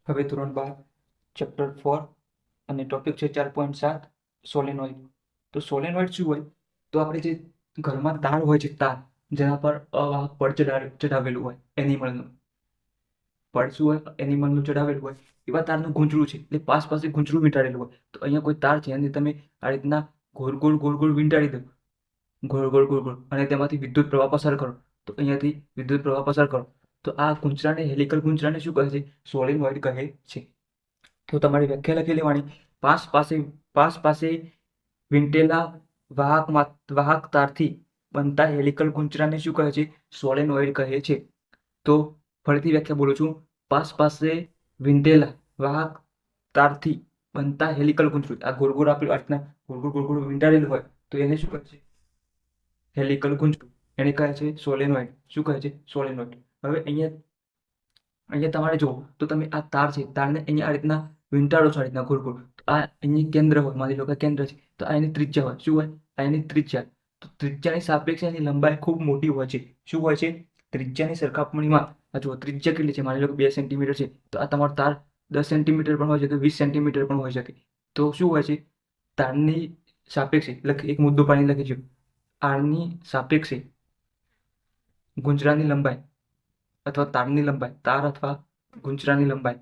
હવે ધોરણ 12 ચેપ્ટર 4 અને ટોપિક છે 4.7 સોલેનોઇડ. તો સોલેનોઇડ શું હોય? તો આપણે જે ઘરમાં તાર હોય છે, તાર જેના પર અવાહક પડ ચડાવેલું હોય, એનિમલનું પડ શું હોય, એનિમલનું ચડાવેલું હોય, એવા તારનું ગૂંચળું છે, એટલે પાસે ગૂંચળું વીંટાળેલું હોય. તો અહીંયા કોઈ તાર છે અને તમે આ રીતના ગોળ ગોળ વીંટાળી દો, ગોળ અને તેમાંથી વિદ્યુત પ્રવાહ પસાર કરો. તો અહીંયાથી વિદ્યુત પ્રવાહ પસાર કરો તો આ ગૂંચળાને, હેલિકલ ગૂંચળાને શું કહે છે? સોલેનોઇડ કહે છે. તો તમારી વ્યાખ્યા લખી લેવાની. પાસ પાસે વીંટેલા વાહક તારથી બનતા હેલિકલ ગૂંચળાને શું કહે છે? સોલેનોઇડ કહે છે. તો ફરીથી વ્યાખ્યા બોલું છું. પાસે વીંટેલા વાહક તારથી બનતા હેલિકલ ગૂંચળું, આ ગોળ આપેલું આ રીતના ગોળ વીંટાળેલું હોય તો એને શું કહે છે? હેલિકલ ગૂંચળું. એને કહે છે સોલેનોઇડ. શું કહે છે? સોલેનોઇડ. હવે અહીંયા તમારે જુઓ તો તમે આ તાર છે, તારને અહીંયા આ રીતના વીંટાળો છો, આ રીતના ગોળ. તો આ અહીંયા કેન્દ્ર હોય, માની લો કે કેન્દ્ર છે, તો આ એની ત્રિજ્યા હોય. શું હોય? આ એની ત્રિજ્યા. તો ત્રિજ્યાની સાપેક્ષે એની લંબાઈ ખૂબ મોટી હોય છે. શું હોય છે? ત્રિજ્યાની સરખામણીમાં આ જુઓ ત્રિજ્યા કેટલી છે, માની લો કે 2 સેન્ટીમીટર છે, તો આ તમારો તાર 10 સેન્ટીમીટર પણ હોઈ શકે, 20 સેન્ટીમીટર પણ હોઈ શકે. તો શું હોય છે? તારની સાપેક્ષે એક મુદ્દો પાણી લખીશું. આરની સાપેક્ષે ગૂંચળાની લંબાઈ અથવા તારની લંબાઈ, તાર અથવા ગૂંચળાની લંબાઈ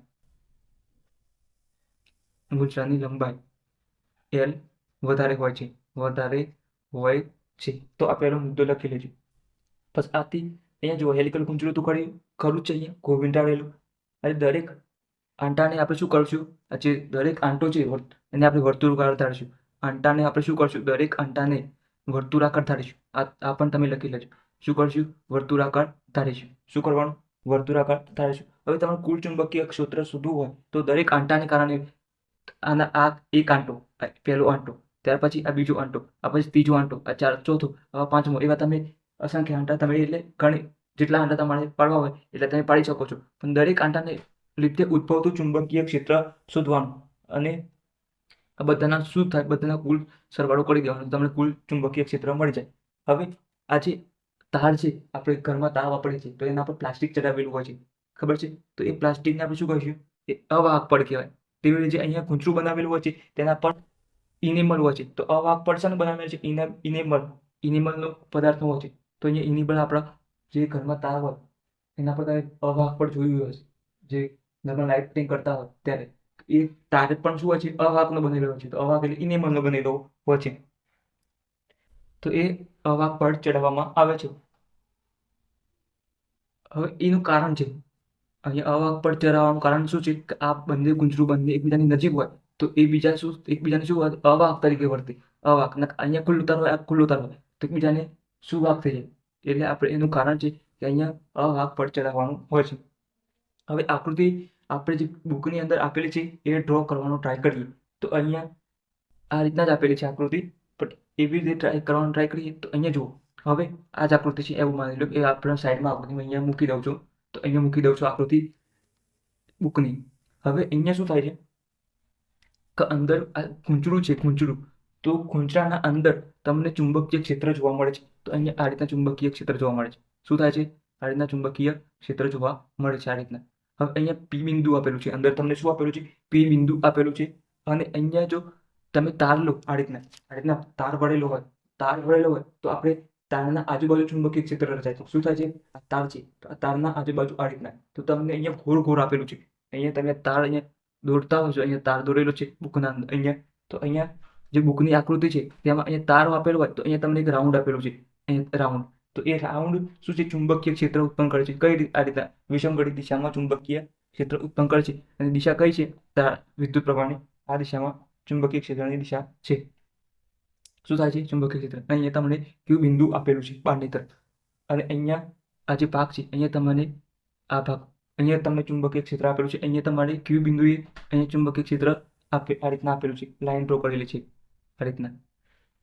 L વધારે હોય છે. તો આ પહેલો મુદ્દો લખી લેજો. બસ આથી અહીંયા જુઓ હેલિકલ ગૂંચળું તો ખરું જ છે, અહીંયા વીંટાળેલું. અને દરેક આંટાને આપણે શું કરશું? આ જે દરેક આંટો છે એને આપણે વર્તુળાકાર ધારીશું. આંટાને આપણે શું કરશું? દરેક આંટાને વર્તુળાકાર ધારીશું. આ પણ તમે લખી લેજો. શું કરશું? વર્તુળાકાર ધારીશું. શું કરવાનું? વર્તુળાકાર ધારીશું. હવે તમારે કુલ ચુંબકીય ક્ષેત્ર શોધવું હોય તો દરેક આંટાને કારણે આ એક આંટો, પહેલો આંટો, ત્યાર પછી આ બીજો આંટો, આ પછી ત્રીજો આંટો, આ ચોથો, આ પાંચમો, એવા તમે અસંખ્ય આંટા તમે એટલે ઘણી જેટલા આંટા તમારે પાડવા હોય એટલે તમે પાડી શકો છો. પણ દરેક આંટાને લીધે ઉદ્ભવતું ચુંબકીય ક્ષેત્ર શોધવાનું અને આ બધાના શું થાય, બધાના કુલ સરવાળો કરી દેવાનો, તમને કુલ ચુંબકીય ક્ષેત્ર મળી જાય. હવે આ જે તાર છે, આપણે ઘરમાં તાર વાપરીએ છીએ તો એના પર પ્લાસ્ટિક ચડાવેલું હોય છે, ખબર છે? તો એ પ્લાસ્ટિકને આપણે શું કહીશું? એ અવાહક પડ કહેવાય. તેવી રીતે અહીંયા ગૂંચળું બનાવેલું હોય છે, તેના પર ઇનેમલ હોય છે. તો અવાહક પડ શાનું બનાવેલું છે? ઇનેમલનો પદાર્થ હોય છે. તો અહીંયા ઇનેમલ આપણા જે ઘરમાં તાર હોય એના પર તમે અવાહક પડ જોયું હશે, જે ઘરમાં લાઇટિંગ કરતા હોય ત્યારે એ તાર પણ શું હોય છે? અવાહકનો બનેલો હોય છે. તો અવાહક એટલે ઇનેમલનો બનેલો હોય છે. તો એ અવાહક પડ ચડાવવામાં આવે છે. હવે એનું કારણ છે, અહીંયા અવાહક પડ ચડાવવાનું કારણ શું છે? કે આ બંને ગૂંચળું બંને એકબીજાની નજીક હોય તો એકબીજાને શું હોય? અવાહક તરીકે વર્તે. અવાહક અહીંયા ખુલ્લું તાર હોય, આ ખુલ્લું તાર હોય તો એકબીજાને સુવાહક થઈ જાય. એટલે આપણે એનું કારણ છે કે અહીંયા અવાહક પડ ચડાવવાનું હોય છે. હવે આકૃતિ આપણે જે બુકની અંદર આપેલી છે એ ડ્રો કરવાનો ટ્રાય કરીએ. તો અહીંયા આ રીતના જ આપેલી છે આકૃતિ, પણ એવી રીતે ટ્રાય કરીએ તો અહીંયા જુઓ. હવે આ જ આકૃતિ છે એવું માની લો કે આપણા સાઈડમાં આકૃતિ અહીંયા મૂકી દઉં છું. તો અહીંયા મૂકી દઉં છું આકૃતિ બુકની. હવે અહીંયા શું થાય છે કે અંદર આ ગૂંચળું છે, તો ગૂંચળાના અંદર તમને ચુંબકીય ક્ષેત્ર જોવા મળે છે. તો અહીંયા આ રીતના ચુંબકીય ક્ષેત્ર જોવા મળે છે. શું થાય છે? આ રીતના ચુંબકીય ક્ષેત્ર જોવા મળે છે આ રીતના. હવે અહીંયા પી બિંદુ આપેલું છે, અંદર તમને શું આપેલું છે? પી બિંદુ આપેલું છે. અને અહીંયા જો તમે તાર લો, આ રીતના તાર વળેલો હોય તો આપણે તારના આજુબાજુ ચુંબકીય ક્ષેત્ર રચાય છે. શું થાય છે? આ તાર છે તો આ તારના આજુબાજુ આ રીતના, તો તમને અહીંયા ઘોર આપેલું છે. અહીંયા તમે તાર અહીંયા દોરતા હોય છો, અહીંયા તાર દોરેલો છે બુકના અંદર. અહીંયા તો અહીંયા જે બુકની આકૃતિ છે તેમાં અહીંયા તાર આપેલો હોય તો અહીંયા તમને એક રાઉન્ડ આપેલું છે, અહીંયા રાઉન્ડ. તો એ રાઉન્ડ શું છે? ચુંબકીય ક્ષેત્ર ઉત્પન્ન કરે છે. કઈ રીતે? આ રીતના વિષમઘડિત દિશામાં ચુંબકીય ક્ષેત્ર ઉત્પન્ન કરે છે. અને દિશા કઈ છે? વિદ્યુત પ્રવાહની આ દિશામાં ચુંબકીય ક્ષેત્રની દિશા છે. શું થાય છે? ચુંબકીય ક્ષેત્ર. અહીંયા તમને ક્યુ બિંદુ આપેલું છે બહારની તરફ, અને અહીંયા આ જે ભાગ છે અહીંયા તમને આ ભાગ, અહીંયા તમને ચુંબકીય ક્ષેત્ર આપેલું છે. અહીંયા તમારે ક્યુ બિંદુએ અહીંયા ચુંબકીય ક્ષેત્ર આ રીતના આપેલું છે, લાઈન ડ્રો કરેલી છે આ રીતના.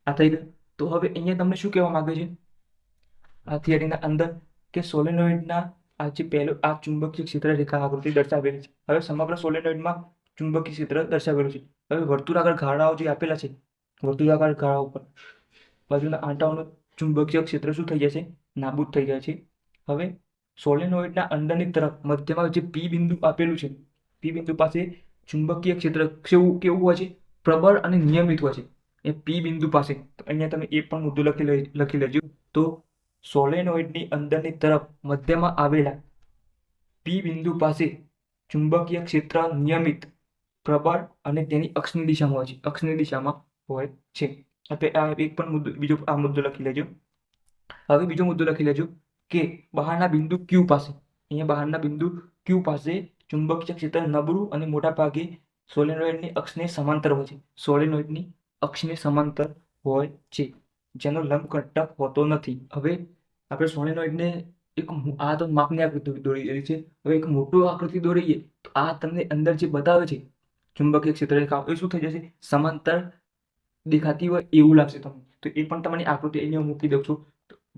આ થઈ ગયું. તો હવે અહીંયા તમને શું કહેવા માંગે છે આ થિયરીના અંદર? કે સોલેનોઇડના આ જે પહેલો આ ચુંબકીય ક્ષેત્ર રેખા આકૃતિ દર્શાવેલી છે. હવે સમગ્ર સોલેનોઇડમાં ચુંબકીય ક્ષેત્ર દર્શાવેલું છે. હવે વર્તુળાકાર ગાળાઓ જે આપેલા છે, વર્તુળાકાર ગાળા ઉપર બાજુના આંટાઓનું ચુંબકીય ક્ષેત્ર શું થઈ જાય છે? નાબૂદ થઈ જાય છે. હવે સોલેનોઇડના અંદરની તરફ મધ્યમાં જે પી બિંદુ આપેલું છે, પી બિંદુ પાસે ચુંબકીય ક્ષેત્ર કેવું હોય છે? પ્રબળ અને નિયમિત હોય છે. એ પી બિંદુ પાસે, તો અહીંયા તમે એ પણ મુદ્દો લખી લેજો. તો સોલેનોઇડની અંદરની તરફ મધ્યમાં આવેલા પી બિંદુ પાસે ચુંબકીય ક્ષેત્ર નિયમિત, પ્રબળ અને તેની અક્ષની દિશામાં હોય છે. અક્ષની દિશામાં હોય છે. આ એક પણ બીજો આ મુદ્દો લખી લેજો. હવે બીજો મુદ્દો લખી લેજો કે બહારના બિંદુ ક્યુ પાસે, અહીંયા બહારના બિંદુ ક્યુ પાસે ચુંબકીય ક્ષેત્ર નબળું અને મોટા ભાગે સોલેનોઇડની અક્ષને સમાંતર હોય છે. સોલેનોઇડની અક્ષને સમાંતર હોય છે, જેનો લંબ ઘટક હોતો નથી. હવે આપણે સોલેનોઇડને એક આ તો માપની આકૃતિ દોરી રહી છે. હવે એક મોટું આકૃતિ દોરીએ તો આ તમને અંદર જે બતાવે છે ચુંબકીય ક્ષેત્ર રેખાઓ, એ શું થઈ જશે? સમાંતર દેખાતી હોય એવું લાગશે તમને. તો એ પણ તમારી આકૃતિ અહીંયા મૂકી દઉં છું,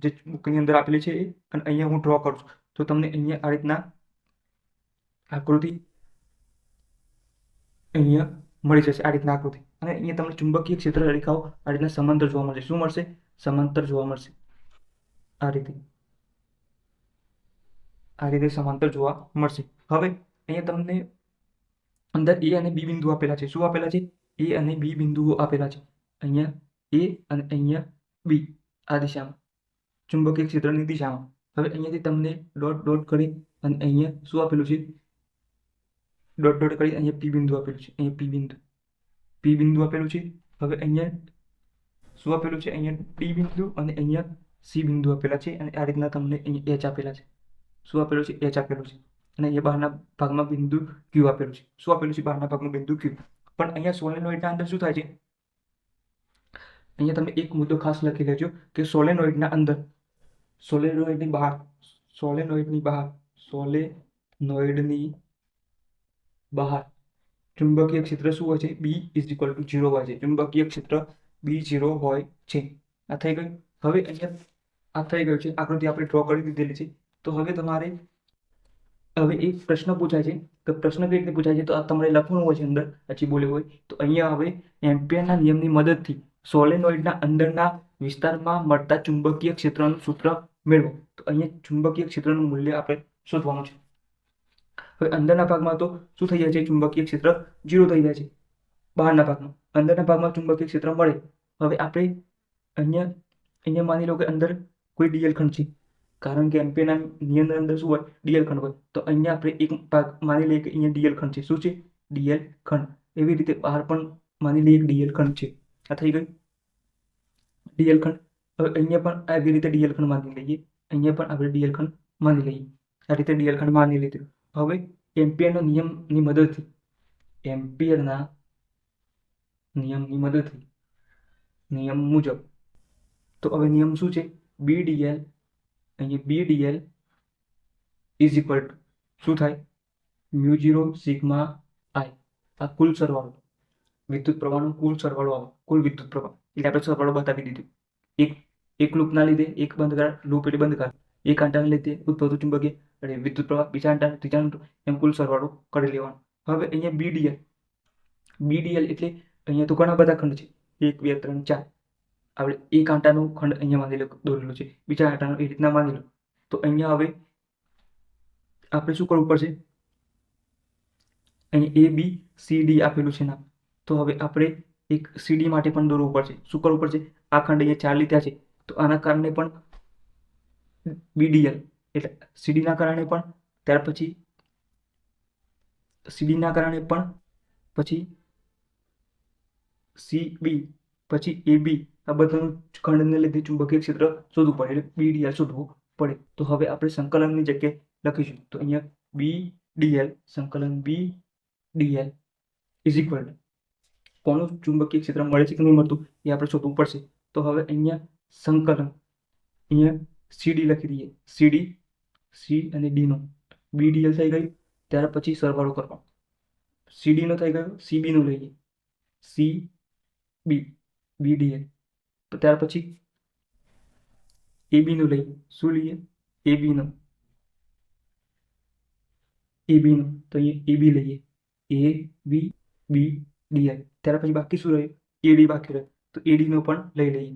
જે બુકની અંદર આપેલી છે એ, અને અહીંયા હું ડ્રો કરું છું. તો તમને અહીંયા આ રીતના આકૃતિ અહીંયા મળી જશે, આ રીતના આકૃતિ. અને અહીંયા તમને ચુંબકીય ક્ષેત્ર રેખાઓ આ રીતના સમાંતર જોવા મળશે. શું મળશે? સમાંતર જોવા મળશે. આ રીતે સમાંતર જોવા મળશે. હવે અહીંયા તમને અંદર એ અને બી બિંદુ આપેલા છે. શું આપેલા છે? એ અને બી બિંદુઓ આપેલા છે. અહીંયા એ અને અહીંયા બી, આ દિશામાં ચુંબકીય ક્ષેત્રની દિશામાં. હવે અહીંયાથી તમને ડોટ ડોટ કરી અને અહીંયા શું આપેલું છે? ડોટ ડોટ કરી અહીંયા પી બિંદુ આપેલું છે. અહીંયા પી બિંદુ આપેલું છે. હવે અહીંયા શું આપેલું છે? અહીંયા ડી બિંદુ અને અહીંયા સી બિંદુ આપેલા છે. અને આ રીતના તમને અહીંયા એચ આપેલા છે. શું આપેલું છે? એચ આપેલું છે. અને અહીંયા બહારના ભાગમાં બિંદુ ક્યુ આપેલું છે. શું આપેલું છે? બહારના ભાગમાં બિંદુ ક્યુ. પણ અહીંયા સોલેનોઇડના અંદર શું થાય છે? અહીંયા તમે એક મુદ્દો ખાસ લખી લેજો કે સોલેનોઇડના અંદર, સોલેનોઇડની બહાર ચુંબકીય ક્ષેત્ર શું હોય છે? બી ઇઝ ઇક્વલ ટુ 0 હોય છે. ચુંબકીય ક્ષેત્ર B0 હોય છે. આ થઈ ગયું. હવે અહીંયા આ થઈ ગયું છે, આકૃતિ આપણે ડ્રો કરી દીધેલી છે. તો હવે તમારે હવે એક પ્રશ્ન પૂછાય છે કે પ્રશ્ન કઈ રીતે પૂછાય છે? તો આ તમારે લખવાનું હોય છે અંદર, પછી બોલ્યું હોય તો અહીંયા હવે એમ્પિયરના નિયમની મદદથી સોલેનોઇડના અંદરના વિસ્તારમાં મળતા ચુંબકીય ક્ષેત્રનું સૂત્ર મેળવો. તો અહીંયા ચુંબકીય ક્ષેત્રનું મૂલ્ય આપણે શોધવાનું છે. હવે અંદરના ભાગમાં તો શું થઈ જાય છે? ચુંબકીય ક્ષેત્ર 0 થઈ જાય છે. બહારના ભાગમાં, અંદરના ભાગમાં ચુંબકીય ક્ષેત્ર મળે. હવે આપણે અહીંયા માની લો કે અંદર કોઈ ડીએલ ખંડ છે, કારણ કે એમ્પિયરના નિયમની અંદર શું હોય? ડીએલ ખંડ હોય. તો અહીંયા આપણે એક ભાગ માની લઈએ કે અહીંયા ડીએલ ખંડ છે. શું છે? ડીએલ ખંડ. એવી રીતે બહાર પણ માની લઈએ એક ડીએલ ખંડ છે. આ થઈ ગયું ડીએલ ખંડ. હવે અહીંયા પણ આવી રીતે ડીએલ ખંડ માની લઈએ. અહીંયા પણ આપણે ડીએલ ખંડ માની લઈએ. આ રીતે ડીએલ ખંડ માની લીધું. હવે એમ્પિયરના નિયમની મદદથી નિયમ મુજબ, તો હવે નિયમ શું છે? BDL, અહીંયા BDL ઇઝ ઇક્વલ ટુ શું થાય? μ0 સિગ્મા I. આ કુલ સરવાળો, વિદ્યુત પ્રવાહનો કુલ સરવાળો આવે, કુલ વિદ્યુત પ્રવાહ. એટલે આપણે સરવાળો બતાવી દીધું. એક લૂપના લીધે એક બંધ કર, લૂપ એટલે બંધ કર. એક આંટાને લીધે ઉદ્ભવતું ચુંબકીય એટલે વિદ્યુત પ્રવાહ, બીજા આંટા, ત્રીજા આંટો, એમ કુલ સરવાળો કરી લેવાનો. હવે અહીંયા BDL એટલે અહીંયા તો ઘણા બધા ખંડ છે, 1 2 3 4. આપણે એક આંટાનું ખંડ અહીંયા માની લો દોરેલું છે, બીજા આંટાનું એ રીતના માની લો. તો અહીંયા હવે આપણે શું કરવું પડશે? અહીંયા ABCD આપેલું છે નામ. તો હવે આપણે એક CD માટે પણ દોરવું પડશે. શું કરવું પડશે? આ ખંડ અહીંયા 4 લીધા છે, તો આના કારણે પણ BDL એટલે CD ના કારણે પણ, ત્યાર પછી CD ના કારણે પણ, પછી CB, પછી AB. આ બધાનું ખંડને લીધે ચુંબકીય ક્ષેત્ર શોધવું પડે, એટલે BDL શોધવું પડે. તો હવે આપણે સંકલનની જગ્યાએ લખીશું. તો અહીંયા BDL સંકલન BDL ઇઝ ઇક્વલ ટુ કોનું ચુંબકીય ક્ષેત્ર મળે છે કે નહીં મળતું એ આપણે શોધવું પડશે. તો હવે અહીંયા સંકલન, અહીંયા CD લખી દઈએ. CD, C અને D નો BDL થઈ ગયું. ત્યાર પછી સરવાળો કરવાનો. CD નો થઈ ગયો, CB નો લઈએ, CB BDL. તો ત્યાર પછી AB નું લઈએ. શું લઈએ? AB નો. તો અહીંયા AB લઈએ, ABBDL. ત્યાર પછી બાકી શું રહ્યું? AD બાકી રહ્યું. તો AD નો પણ લઈ લઈએ.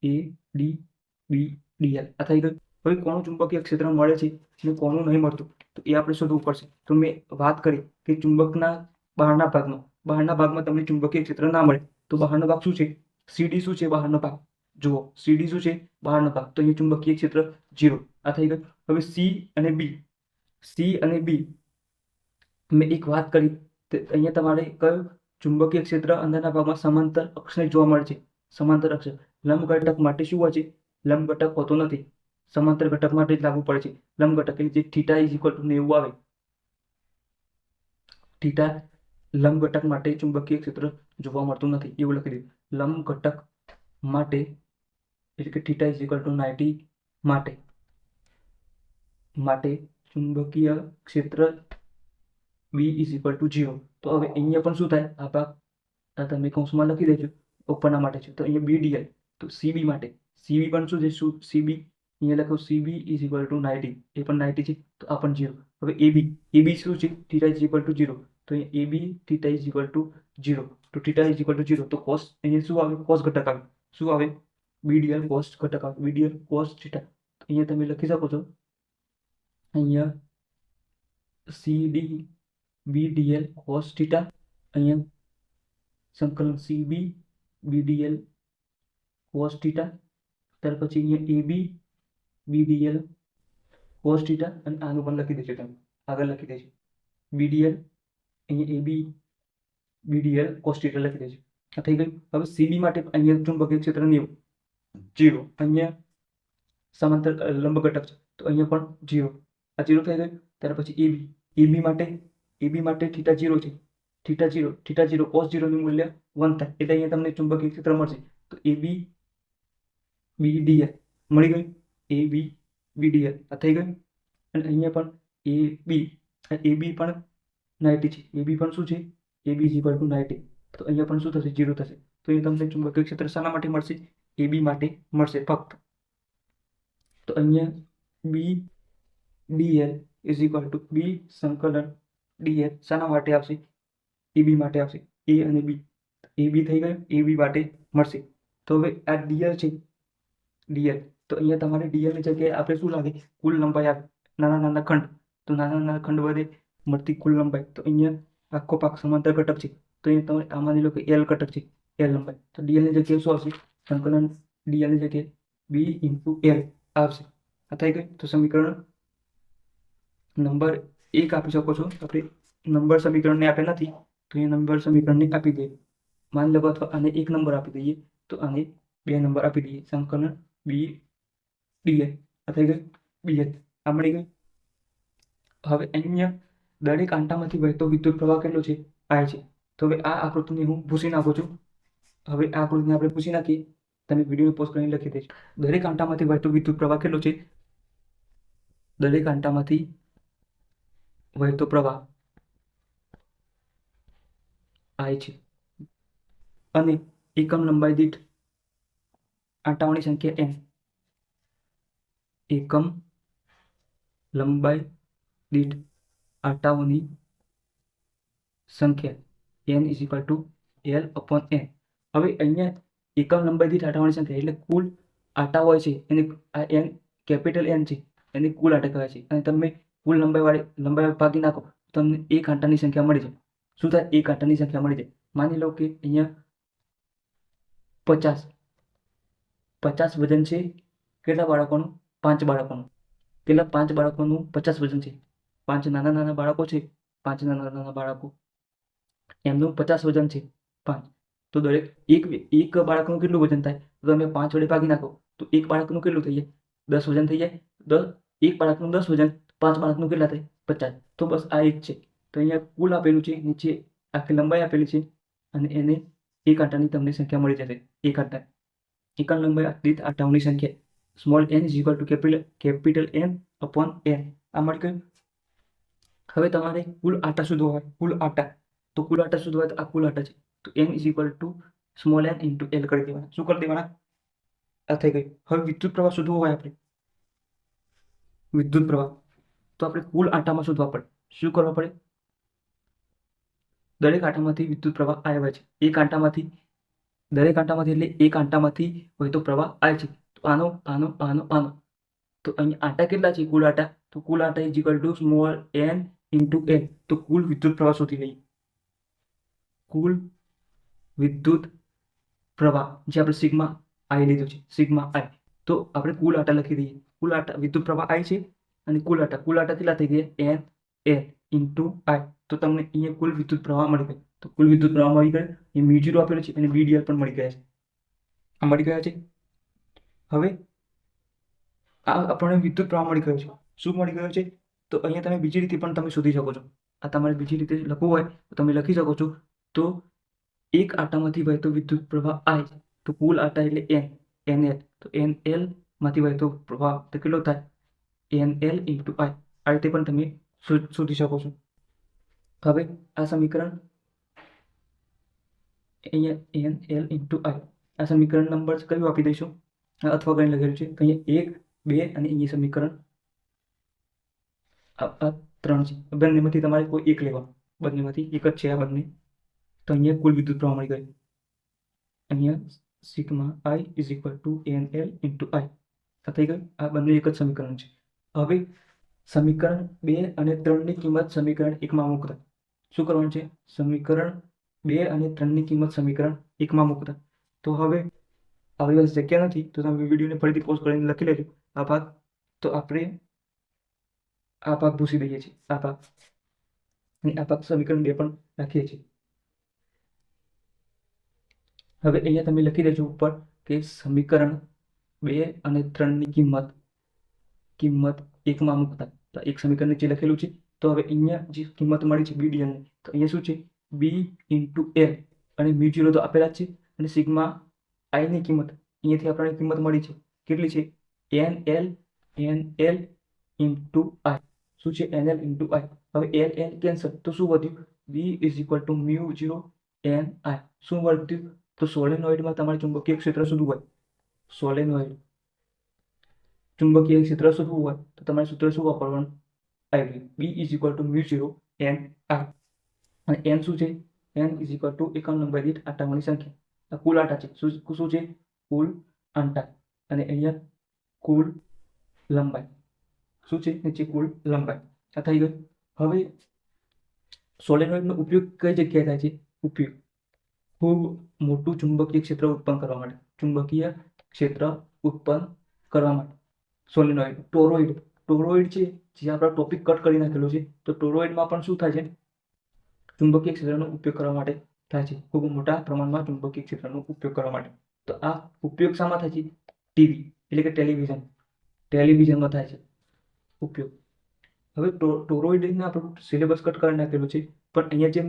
ADBDL. આ થઈ ગયું. હવે કોનું ચુંબકીય ક્ષેત્ર મળે છે અને કોનું નહીં મળતું તો એ આપણે શોધવું પડશે. તો મેં વાત કરી કે ચુંબકના બહારના ભાગમાં તમને ચુંબકીય ક્ષેત્ર ના મળે તો બહારનો ભાગ શું છે? CD શું છે? બહારનો ભાગ. જુઓ CD શું છે? બહારનો ભાગ. તો અહીંયા ચુંબકીય ક્ષેત્ર 0. આ થઈ ગયું. હવે C અને B મેં એક વાત કરી. અહીંયા તમારે કયું ચુંબકીય ક્ષેત્ર અંદરના ભાગમાં સમાંતર અક્ષને જોવા મળે છે. સમાંતર અક્ષ લંબ ઘટક માટે શું હોય છે? લંબ ઘટક હોતો નથી. સમાંતર ઘટક માટે જ લાગુ પડે છે. લંબ ઘટક એટલે જે θ = 90 આવે. θ લંબ ઘટક માટે ચુંબકીય ક્ષેત્ર જોવા મળતું નથી એવું લખી દીધું. લંબ ઘટક માટે એટલે કે θ = 90 માટે ચુંબકીય ક્ષેત્ર B = 0. તો હવે અહીંયા પણ શું થાય? આ ભાગ તમે કૌંસમાં લખી દેજો ઉપરના માટે છે. તો અહીંયા BDL. તો CB માટે CB પણ શું છે? CB અહીંયા લખો CB = 90. એ પણ 90 છે તો આ પણ 0. હવે AB શું છે? θ = 0. તો અહીંયા AB θ = 0. તો θ = 0 તો cos અહીંયા શું આવે? cos ઘટક આવે. શું આવે? BDL cos ઘટક આવે. BDL cos θ. તો અહીંયા તમે લખી શકો છો અહીંયા CD BDL cos θ. અહીંયા સંકલન CB BDL cos θ. ત્યાર પછી અહીંયા AB BDL cos θ. અને આનું પણ લખી દેજો તમે. આગળ લખી દેજો BDL. અહીંયા AB BDL cos θ લખી દેજો. આ થઈ ગયું. હવે CB માટે અહીંયા ચુંબકીય ક્ષેત્ર 0. અહીંયા સમાંતર લંબ ઘટક છે તો અહીંયા પણ 0. આ 0 થઈ ગયું. ત્યાર પછી AB માટે θ 0 છે. θ 0 cos 0 નું મૂલ્ય 1 થાય એટલે અહીંયા તમને ચુંબકીય ક્ષેત્ર મળશે. તો AB BDL મળી ગયું. AB BDL આ થઈ ગયું. અને અહીંયા પણ AB પણ 90 છે. AB પણ શું છે? AB = 90. તો અહીંયા પણ શું થશે? 0 થશે. તો એ તમને ચુંબકીય ક્ષેત્ર શાના માટે મળશે? AB માટે મળશે ફક્ત. તો અહીંયા BDL = B સંકલન DL શાના માટે આવશે? AB માટે આવશે. A અને B AB થઈ ગયું. AB માટે મળશે. તો હવે આ DL છે. DL તો અહીંયા તમારે DL ની જગ્યાએ આપણે શું લાગે? કુલ લંબાઈ આવે. નાના ખંડ તો નાના ખંડ વધે મળતી કુલ લંબાઈ. તો અહીંયા આખો ભાગ સમાંતર ઘટક છે તો અહીંયા તમે આ માની લો કે L ઘટક છે. L લંબાઈ તો DL ની જગ્યાએ શું આવશે? સંકલન DL ની જગ્યાએ B × L આવશે. આ થઈ ગયું. તો સમીકરણ નંબર 1 આપી શકો છો. આપણે નંબર સમીકરણને આપ્યા નથી તો એ નંબર સમીકરણને આપી દઈએ. માની લો અથવા આને 1 નંબર આપી દઈએ તો આને 2 નંબર આપી દઈએ. સંકલન BDL આ થઈ ગયું. BL આ મળી ગયું. હવે અહીંયા દરેક આંટામાંથી વહેતો વિદ્યુત પ્રવાહ કેટલો છે? I છે. તો હવે આ આકૃતિને હું ભૂસી નાખું છું. હવે આ આકૃતિને આપણે ભૂસી નાખીએ. તમે વિડીયો પોઝ કરીને લખી દેજો. દરેક આંટામાંથી વહેતો વિદ્યુત પ્રવાહ કેટલો છે? દરેક આંટામાંથી વહેતો પ્રવાહ I છે. અને એકમ લંબાઈ દીઠ આંટાઓની સંખ્યા N. એકમ લંબાઈ દીઠ આંટાઓની સંખ્યા N = L/N. હવે અહીંયા એકમ લંબાઈ દીઠ આંટાઓની સંખ્યા એટલે કુલ આંટા હોય છે એને આ N કેપિટલ N છે એને કુલ આંટા કહેવાય છે. અને તમે કુલ લંબાઈ ભાગી નાખો તમને એક આંટાની સંખ્યા મળી જાય. શું થાય? એક આંટાની સંખ્યા મળી જાય. માની લો કે અહીંયા 50 વજન છે. કેટલા બાળકોનું? 5 બાળકોનું. કેટલા? 5 બાળકોનું 50 વજન છે. 5 નાના બાળકો છે. 5 નાના બાળકો એમનું 50 વજન છે 5. તો દરેક એક બાળકનું કેટલું વજન થાય? તો તમે 5 વડે ભાગી નાખો તો એક બાળકનું કેટલું થઈ જાય? 10 વજન થઈ જાય. એક બાળકનું 10 વજન 5 બાળકનું કેટલા થાય? 50. તો બસ આ એક છે. તો અહીંયા કુલ આપેલું છે. નીચે આખી લંબાઈ આપેલી છે અને એને એક આંટાની તમને સંખ્યા મળી જશે. એક આંટા એકમ લંબાઈ દીઠ આંટાઓની સંખ્યા n = N/N આ મળી ગયું. હવે તમારે કુલ આંટા શોધવા હોય. કુલ આંટા શોધવા હોય તો આ કુલ આંટા છે. તો n = n × L કરી દેવાના. શું કરી દેવાના? આ થઈ ગયું. હવે વિદ્યુત પ્રવાહ શોધવો હોય આપણે વિદ્યુત પ્રવાહ તો આપણે કુલ આંટામાં શોધવા પડે. શું કરવા પડે? દરેક આંટામાંથી વિદ્યુત પ્રવાહ આવે છે. દરેક આંટામાંથી એટલે એક આંટામાંથી વહેતો પ્રવાહ I છે. તો આનો તો અહીંયા આટા કેટલા છે કુલ આટા? તો કુલ આટા is equal two small n into n. તો કુલ વિદ્યુત પ્રવાહ શોધી લઈએ. કુલ વિદ્યુત પ્રવાહ જે આપણે સિગ્મા આઈ લીધો છે, સિગ્મા આઈ. તો આપણે કુલ આટા લખી દઈએ. કુલ આટા વિદ્યુત પ્રવાહ આઈ છે અને કુલ આટા કેટલા થઈ ગયા? n l ઇન્ટુ આઈ. તો તમને અહીંયા કુલ વિદ્યુત પ્રવાહ મળી ગયો. તો કુલ વિદ્યુત પ્રવાહ મળી ગયો. એ મ્યુ0 આપેલો છે અને VDL પણ મળી ગયા છે. આ મળી ગયા છે. હવે આ આપણને વિદ્યુત પ્રવાહ મળી ગયો છે. શું મળી ગયો છે? તો અહીંયા તમે બીજી રીતે પણ તમે શોધી શકો છો. આ તમારે બીજી રીતે લખવું હોય તો તમે લખી શકો છો. તો એક આટામાંથી વહેતો વિદ્યુત પ્રવાહ I, તો કુલ આટા એટલે NL. તો NL માંથી વહેતો પ્રવાહ તો કેટલો થાય? NL into I. આ રીતે પણ તમે શોધી શકો છો. હવે આ સમીકરણ અહીંયા NL ઇન્ટુ I, આ સમીકરણ નંબર કયું આપી દઈશું? અથવા કંઈ લખેલું છે અહીંયા 1, 2 અને અહીંયા સમીકરણ આ 3 છે. બંનેમાંથી તમારે કોઈ એક લેવાનું. બંનેમાંથી એક જ છે આ બંને. તો અહીંયા કુલ વિદ્યુત પ્રવાહ મળી ગયું. અહીંયા sigma I is equal two NL into I. આ થઈ ગયું. આ બંને એક જ સમીકરણ છે. હવે સમીકરણ 2 અને 3ની કિંમત સમીકરણ 1માં મૂકતા શું કરવાનું છે? સમીકરણ 2 અને 3ની કિંમત સમીકરણ 1માં મૂકતા. તો હવે આપણી પાસે જગ્યા નથી તો તમે વિડીયોને ફરીથી પોઝ કરીને લખી લેજો આ ભાગ. તો આપણે આ ભાગ ભૂસી દઈએ છીએ, આ ભાગ, અને આ ભાગ સમીકરણ 2 પણ રાખીએ છીએ. હવે અહીંયા તમે લખી દેજો ઉપર કે સમીકરણ 2 અને 3ની કિંમત 1માં મૂકતા. તો એક સમીકરણ નીચે લખેલું છે. તો હવે અહીંયા જે કિંમત મળી છે BDL ની, તો અહીંયા શું છે? B ઇન્ટુ L અને મ્યુ0 તો આપેલા જ છે. અને સિગ્મા આઈ ની કિંમત અહીંયાથી આપણને કિંમત મળી છે. કેટલી છે? NL into I. શું છે? NL into I. હવે NL કેન્સલ તો શું વધ્યું? B ઇઝ ઇક્વલ ટુ મ્યુ0 NI. શું વધ્યું? તો સોલેનોઇડમાં તમારે ચુંબકીય ક્ષેત્ર શોધવું હોય, સોલેનોઇડ ચુંબકીય ક્ષેત્ર શોધવું હોય તો તમારે સૂત્ર શું વાપરવાનું? IV. B is equal to મ્યુ0 NI. અને N શું છે? N ઇઝ ઇક્વલ ટુ એકમ લંબાઈ દીઠ આટાઓની સંખ્યા. આ કુલ આટા છે. શું છે? કુલ આટા. અને અહીંયા કુલ લંબાઈ શું છે? નીચે કુલ લંબાઈ. આ થઈ ગયું. હવે સોલેનોઇડનો ઉપયોગ કઈ જગ્યાએ થાય છે? ઉપયોગ ખૂબ મોટું ચુંબકીય ક્ષેત્ર ઉત્પન્ન કરવા માટે. ચુંબકીય ક્ષેત્ર ઉત્પન્ન કરવા માટે સોલેનોઇડ. ટોરોઇડ છે જે આપણા ટોપિક કટ કરી નાખેલો છે. તો ટોરોઇડમાં પણ શું થાય છે? ચુંબકીય ક્ષેત્રનો ઉપયોગ કરવા માટે થાય છે. ખૂબ મોટા પ્રમાણમાં ચુંબકીય ક્ષેત્રનો ઉપયોગ કરવા માટે. તો આ ઉપયોગ શામાં થાય છે? ટીવી એટલે કે ટેલિવિઝનમાં થાય છે ઉપયોગ. હવે ટોરોઇડને આપણું સિલેબસ કટ કરી નાખેલું છે. પણ અહીંયા જેમ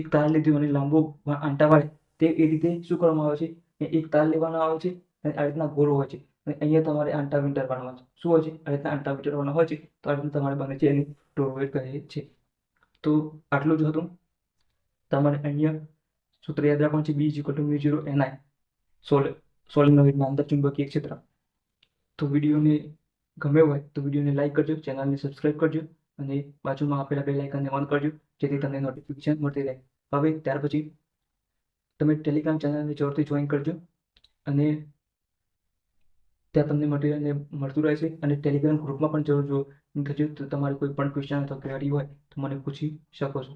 એક તાર લીધું અને લાંબો આંટા વાળે તે એ રીતે શું કરવામાં આવે છે? એક તાર લેવાનો આવે છે અને આ રીતના ગોળો હોય છે. અને અહીંયા તમારે આંટા વીંટરવાના હોય છે. શું હોય છે? આ રીતના આંટા વીંટરવાના હોય છે. તો આ રીતના તમારે બને છે એની ટોરોઇડ કહે છે. તો આટલું જ હતું. તમારે અહીંયા સૂત્ર યાદ રાખવાનું છે. B ઇઝ ઇક્વલ ટુ મ્યુ0 NI. સોલેનોઇડના અંદર ચુંબકીય ક્ષેત્ર. તો વિડીયોને ગમ્યો હોય તો વિડીયોને લાઈક કરજો, ચેનલને સબસ્ક્રાઈબ કરજો અને બાજુમાં આપેલા બેલ આઇકનને ઓન કરજો જેથી તમને નોટિફિકેશન મળતી રહે. હવે ત્યાર પછી તમે ટેલિગ્રામ ચેનલને જરૂરથી જોઈન કરજો અને ત્યાં તમને મટીરિયલને મળતું રહેશે. અને ટેલિગ્રામ ગ્રુપમાં પણ જરૂર જો થજો તો તમારે કોઈ પણ ક્વેશ્ચન અથવા ક્વેરી હોય તો મને પૂછી શકો છો.